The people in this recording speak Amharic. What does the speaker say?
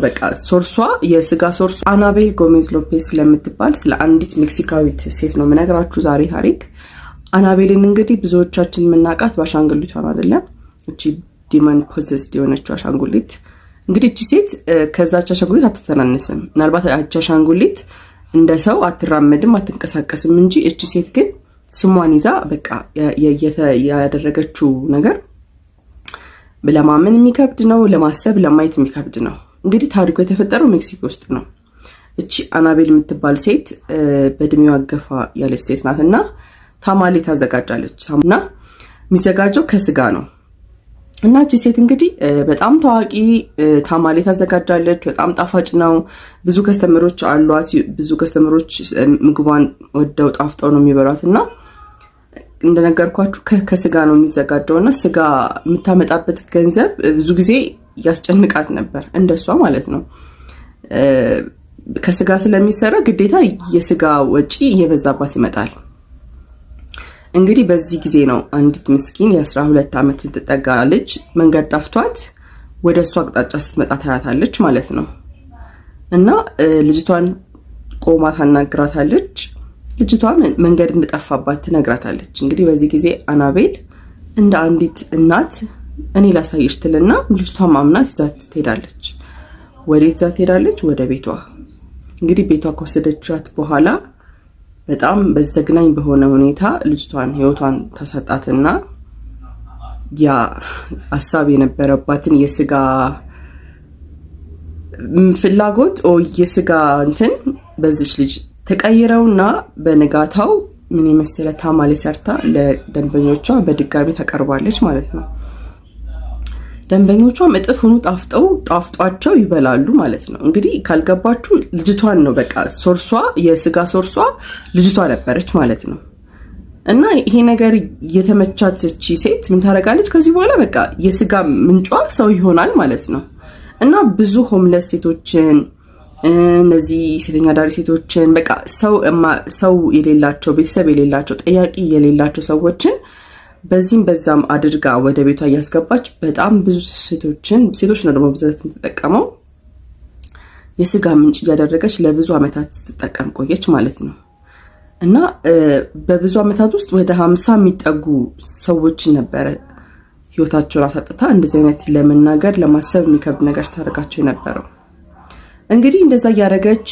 በቃ ሶርሷ የስጋ ሶርሷ አናቤል ጎሜዝ ሎፔዝ ስለምትባል ስለ አንዲት ሜክሲካዊት ሴት ነው የምነግራችሁ ዛሬ ታሪክ። አናቤልን እንግዲህ ብዙዎቻችን የምናውቃት በአሻንጉሊቷ ነው አይደለም? እቺ ዲመን ፖዘስድ የሆነችው አሻንጉሊት እንግዲህ እቺ ሴት ከዛች አሻንጉሊት አትተናነስም። ምናልባት እቺ አሻንጉሊት እንደ ሰው አትራመድም አትንቀሳቀስም እንጂ እቺ ሴት ግን ስሟን ይዛ በቃ ያደረገችው ነገር ለማመን የሚከብድ ነው፣ ለማሰብ ለማየት የሚከብድ ነው። እንግዲህ ታሪኩ የተፈጠረው ሜክሲኮ ውስጥ ነው። እቺ አናቤል የምትባል ሴት በእድሜዋ ገፋ ያለች ሴት ናትና ታማሌ ታዘጋጃለች እና የሚዘጋጀው ከስጋ ነው። እና እቺ ሴት እንግዲህ በጣም ታዋቂ ታማሌ ታዘጋጃለች። በጣም ጣፋጭ ነው። ብዙ ከስተመሮች አሏት። ብዙ ከስተመሮች ምግቧን ወደው ጣፍጠው ነው የሚበሏትና እንደነገርኳችሁ ከስጋ ነው የሚዘጋጀውና ስጋ የምታመጣበት ገንዘብ ብዙ ጊዜ ያስጨንቃት ነበር፣ እንደሷ ማለት ነው። ከስጋ ስለሚሰራ ግዴታ የስጋ ወጪ እየበዛባት ይመጣል። እንግዲህ በዚህ ጊዜ ነው አንዲት ምስኪን የ12 ዓመት የምትጠጋ ልጅ መንገድ ጣፍቷት ወደ እሷ አቅጣጫ ስትመጣ ታያታለች ማለት ነው። እና ልጅቷን ቆማ ታናግራታለች። ልጅቷን መንገድ እንደጠፋባት ትነግራታለች። እንግዲህ በዚህ ጊዜ አናቤል እንደ አንዲት እናት እኔ ላሳይሽ ትልና ልጅቷን ማምናት ይዛት ትሄዳለች። ወዴት ይዛት ትሄዳለች? ወደ ቤቷ። እንግዲህ ቤቷ ከወሰደቻት በኋላ በጣም በዘግናኝ በሆነ ሁኔታ ልጅቷን ህይወቷን ታሳጣትና ያ ሐሳብ የነበረባትን የስጋ ፍላጎት የስጋ እንትን በዚች ልጅ ተቀይረውና በነጋታው ምን የመሰለ ታማሌ ሰርታ ለደንበኞቿ በድጋሚ ታቀርባለች ማለት ነው። ደንበኞቿም እጥፍ ሆኖ ጣፍጧቸው ይበላሉ ማለት ነው። እንግዲህ ካልገባችሁ ልጅቷን ነው በቃ ሶርሷ የስጋ ሶርሷ ልጅቷ ነበረች ማለት ነው። እና ይሄ ነገር የተመቻት እቺ ሴት ምን ታረጋለች? ከዚህ በኋላ በቃ የስጋ ምንጯ ሰው ይሆናል ማለት ነው። እና ብዙ ሆምለስ ሴቶችን እነዚህ ሴተኛ ዳሪ ሴቶችን በቃ ሰው የሌላቸው ቤተሰብ የሌላቸው ጠያቂ የሌላቸው ሰዎችን በዚህም በዛም አድርጋ ወደ ቤቷ እያስገባች በጣም ብዙ ሴቶች ነው ደግሞ በዛት ተጠቀመው የስጋ ምንጭ እያደረገች ለብዙ አመታት ተጠቀም ቆየች ማለት ነው። እና በብዙ አመታት ውስጥ ወደ 50 የሚጠጉ ሰዎችን ነበረ ህይወታቸውን አሳጥታ እንደዚህ አይነት ለመናገር ለማሰብ የሚከብድ ነገር ታደርጋቸው የነበረው። እንግዲህ እንደዛ ያረጋች